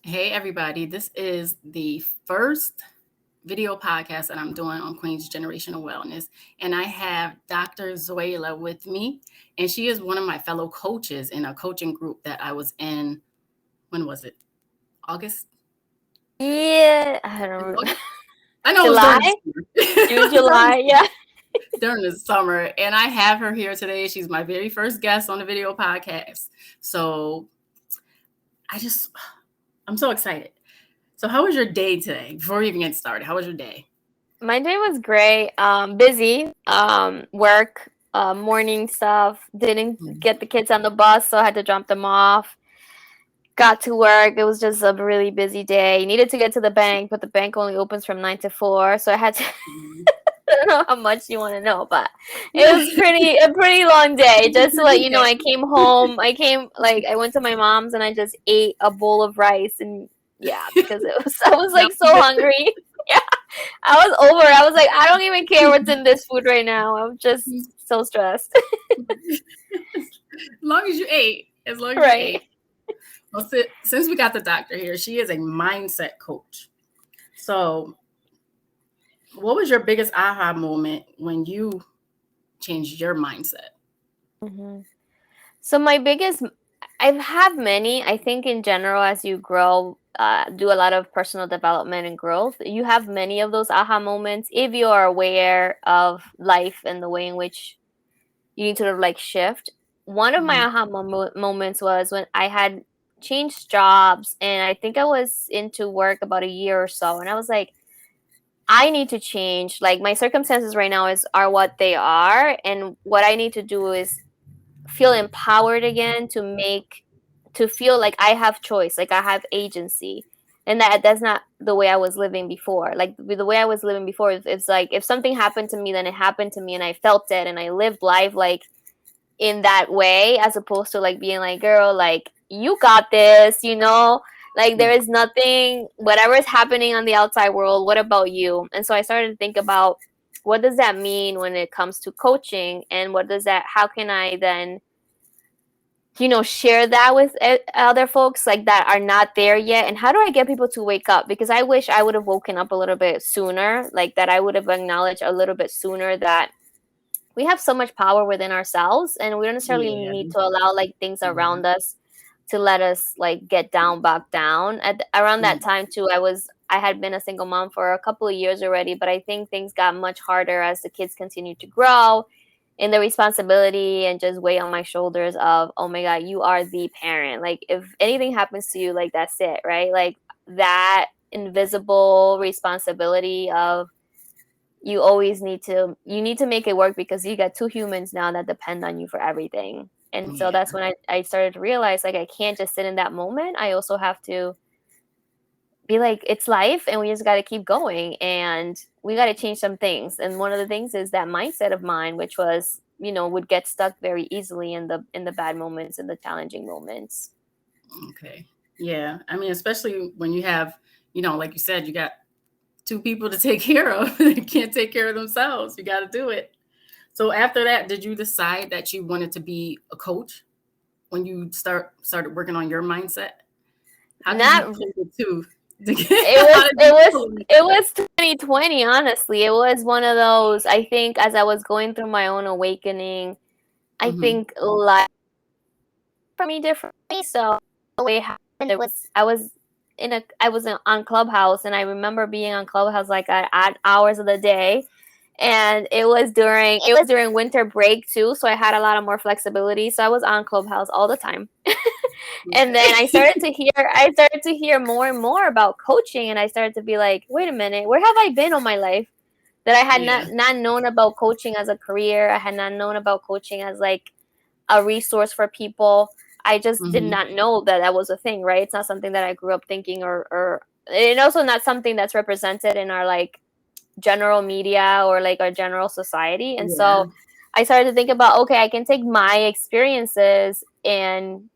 Hey, everybody. This is the first video podcast that I'm doing on Queen's Generational Wellness. And I have Dr. Zoila with me. And she is one of my fellow coaches in a coaching group that I was in. When was it? August? Yeah, I don't August? I know it was July, during the June, summer. July. Yeah. during the summer. And I have her here today. She's my very first guest on the video podcast. So I just, I'm so excited. So, how was your day today? Before we even get started, how was your day? My day was great. Busy. Work, morning stuff. Didn't get the kids on the bus, so I had to drop them off. Got to work. It was just a really busy day. Needed to get to the bank, but the bank only opens from 9 to 4, so I had to. Mhm. I don't know how much you want to know, but it was a pretty long day. Just to let you know, I came home. I went to my mom's and I just ate a bowl of rice and yeah, because I was That like so hungry. Yeah, I was over. I was like, I don't even care what's in this food right now. I'm just was- so stressed. as long as you ate, as long as you Right. ate. Well, since we got the doctor here, she is a mindset coach. So, what was your biggest aha moment when you changed your mindset? hmm So my biggest, I've had many. I think in general, as you grow, do a lot of personal development and growth, you have many of those aha moments if you are aware of life and the way in which you need to sort of like shift. One of my Mhm. moments was when I had changed jobs, and I think I was into work about a year or so, and I was like, I need to change. Like my circumstances right now are what they are, and what I need to do is feel empowered again to feel like I have choice, like I have agency. And that's not the way I was living before. Like the way I was living before, it's like if something happened to me, then it happened to me and I felt it and I lived life like in that way, as opposed to like being like, girl, like you got this, like there Yeah. is nothing, whatever is happening on the outside world, what about you? And so I started to think about what does that mean when it comes to coaching, and how can I then share that with other folks like that are not there yet, and how do I get people to wake up? Because I wish I would have woken up a little bit sooner, like that I would have acknowledged a little bit sooner that we have so much power within ourselves, and we don't necessarily Yeah. need to allow like things Yeah. around us to let us like get down back down. Around Yeah. that time too, I had been a single mom for a couple of years already, but I think things got much harder as the kids continued to grow, and the responsibility and just weight on my shoulders of, oh my god, you are the parent, like if anything happens to you, like that's it, right? Like that invisible responsibility of you need to make it work because you got two humans now that depend on you for everything. And so Yeah. that's when I started to realize like I can't just sit in that moment. I also have to be like, it's life and we just got to keep going, and we got to change some things. And one of the things is that mindset of mine, which was, would get stuck very easily in the bad moments and the challenging moments. Okay. Yeah. I mean, especially when you have, like you said, you got two people to take care of. They can't take care of themselves. You got to do it. So after that, did you decide that you wanted to be a coach when you started working on your mindset? How did you Not pull the two? It How was did it you was pull it? it was 2020, honestly. It was one of those, I think, as I was going through my own awakening, I Mm-hmm. think life for me differently. So the way it happened, it was I was on Clubhouse, and I remember being on Clubhouse like at odd hours of the day, and it was during winter break too, so I had a lot of more flexibility. So I was on Clubhouse all the time. And then Okay. I started to hear more and more about coaching, and I started to be like, wait a minute, where have I been all my life that I had Yeah. not known about coaching as a career? I had not known about coaching as like a resource for people. I just did Mm-hmm. not know that that was a thing, right? It's not something that I grew up thinking, or and also not something that's represented in our like general media or like our general society. And Yeah. so I started to think about, okay, I can take my experiences and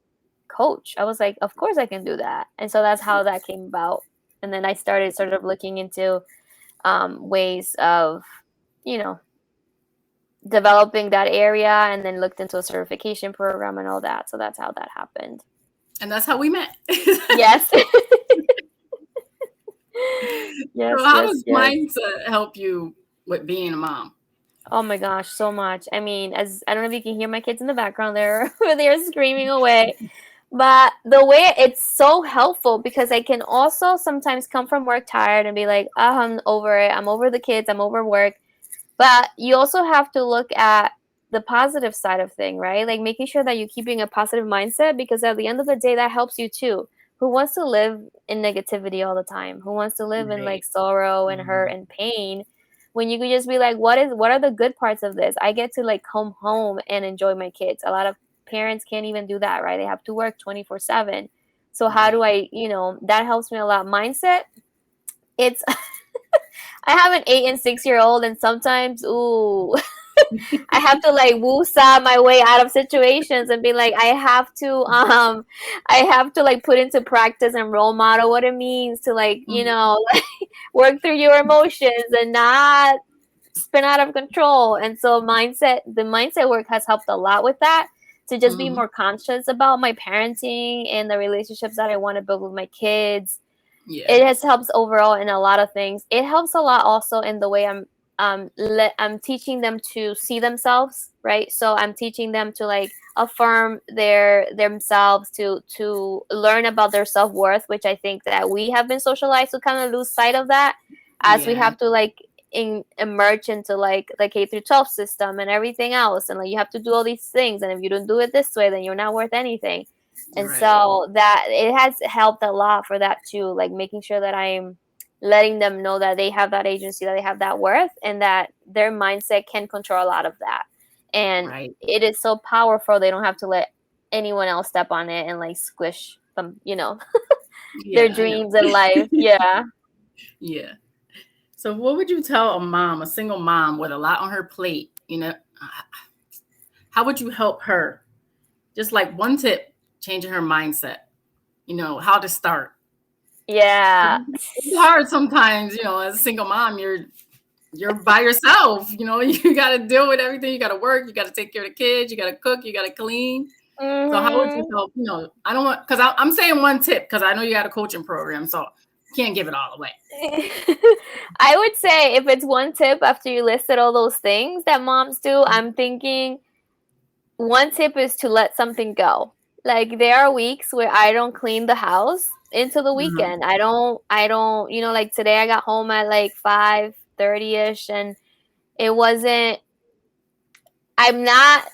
coach. I was like, of course I can do that. And so that's how that came about. And then I started sort of looking into ways of, you know, developing that area, and then looked into a certification program and all that. So that's how that happened. And that's how we met. Yes. So Yes, how yes, does yes. mindset help you with being a mom? Oh my gosh, so much. I mean, as I don't know if you can hear my kids in the background, they're screaming away. But the way it's so helpful because I can also sometimes come from work tired and be like, oh, I'm over it. I'm over the kids. I'm over work. But you also have to look at the positive side of thing, right? Like making sure that you're keeping a positive mindset because at the end of the day, that helps you too. Who wants to live in negativity all the time? Who wants to live in like Right. sorrow and hurt Mhm. and pain? When you could just be like, what are the good parts of this? I get to like come home and enjoy my kids. A lot of parents can't even do that, right? They have to work 24/7. So how do Right. I, that helps me a lot. Mindset, it's I have an 8 and 6 year old, and sometimes, ooh, I have to like woo-saw my way out of situations and be like, I have to like put into practice and role model what it means to like, Mhm. like, work through your emotions and not spin out of control. And so the mindset work has helped a lot with that to just be Mhm. more conscious about my parenting and the relationships that I want to build with my kids. Yeah. It has helps overall in a lot of things. It helps a lot also in the way I'm teaching them to see themselves, right? So I'm teaching them to like affirm themselves, to learn about their self-worth, which I think that we have been socialized to kind of lose sight of that as we Yeah. have to like emerge into like the K through 12 system and everything else, and like you have to do all these things, and if you don't do it this way then you're not worth anything. And Right. so that it has helped a lot for that too, like making sure that I'm letting them know that they have that agency, that they have that worth, and that their mindset can control a lot of that. And Right. it is so powerful, they don't have to let anyone else step on it and like squish them, their Yeah, I know. dreams in life. Yeah. Yeah. So what would you tell a mom, a single mom with a lot on her plate, how would you help her? Just like one tip, changing her mindset, how to start. 'Cause Yeah. it's hard sometimes, as a single mom, you're by yourself, you got to deal with everything. You got to work, you got to take care of the kids, you got to cook, you got to clean. So how would you Mhm. help? I don't want, because I'm saying one tip because I know you got a coaching program, so you can't give it all away. I would say if it's one tip after you listed all those things that moms do, Mhm. I'm thinking one tip is to let something go. Like there are weeks where I don't clean the house into the Mhm. weekend. I don't, like today I got home at like 5:30ish, and it wasn't I'm not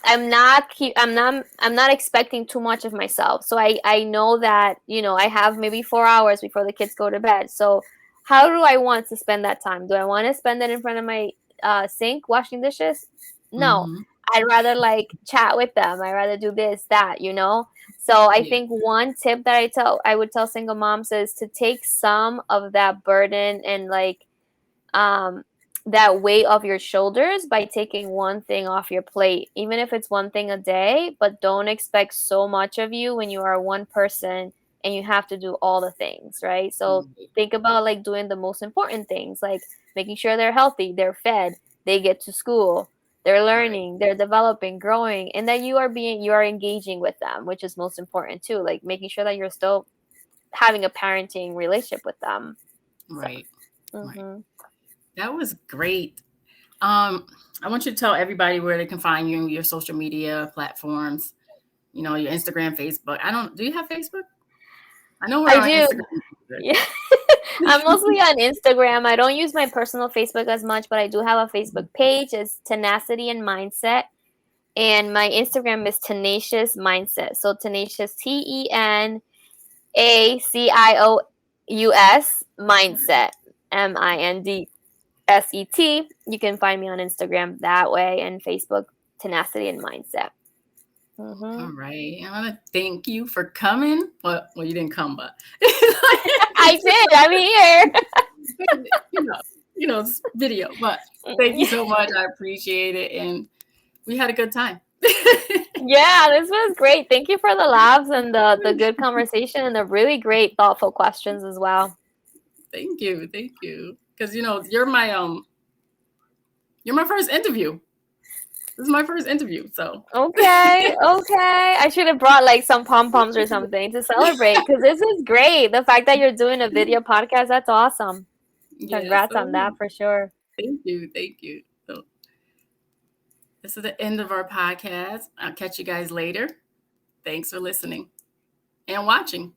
expecting too much of myself. So I know that, I have maybe 4 hours before the kids go to bed. So how do I want to spend that time? Do I want to spend it in front of my sink washing dishes? No. Mhm. I'd rather like chat with them. I'd rather do this, that. So I Yeah. think one tip that I would tell single moms is to take some of that burden and like um, that weight off your shoulders by taking one thing off your plate, even if it's one thing a day. But don't expect so much of you when you are one person and you have to do all the things, right? So Mhm. think about like doing the most important things, like making sure they're healthy, they're fed, they get to school, they're Right. learning, they're developing, growing, and that you are engaging with them, which is most important too, like making sure that you're still having a parenting relationship with them. So Right. Right. mhm. That was great. I want you to tell everybody where they can find you, your social media platforms, your Instagram, Facebook. I don't, do you have Facebook? I know we're I on do. Instagram. Yeah. I'm mostly on Instagram. I don't use my personal Facebook as much, but I do have a Facebook page. It's Tenacity and Mindset. And my Instagram is Tenacious Mindset. So Tenacious, TENACIOUS Mindset. MINDSET. You can find me on Instagram that way, and Facebook, Tenacity and Mindset. All Hmm. right. I want to thank you for coming. Well, you didn't come, but I did. I'm here. you know, it's video. But thank you so much. I appreciate it, and we had a good time. Yeah, this was great. Thank you for the laughs and the good conversation and the really great thoughtful questions as well. Thank you. Because you're my first interview. This is my first interview, so Okay, okay. I should have brought like some pom-poms or something to celebrate because this is great. The fact that you're doing a video podcast, that's awesome. Yeah, Congrats on so that for sure. thank you, thank you. So this is the end of our podcast. I'll catch you guys later. Thanks for listening and watching.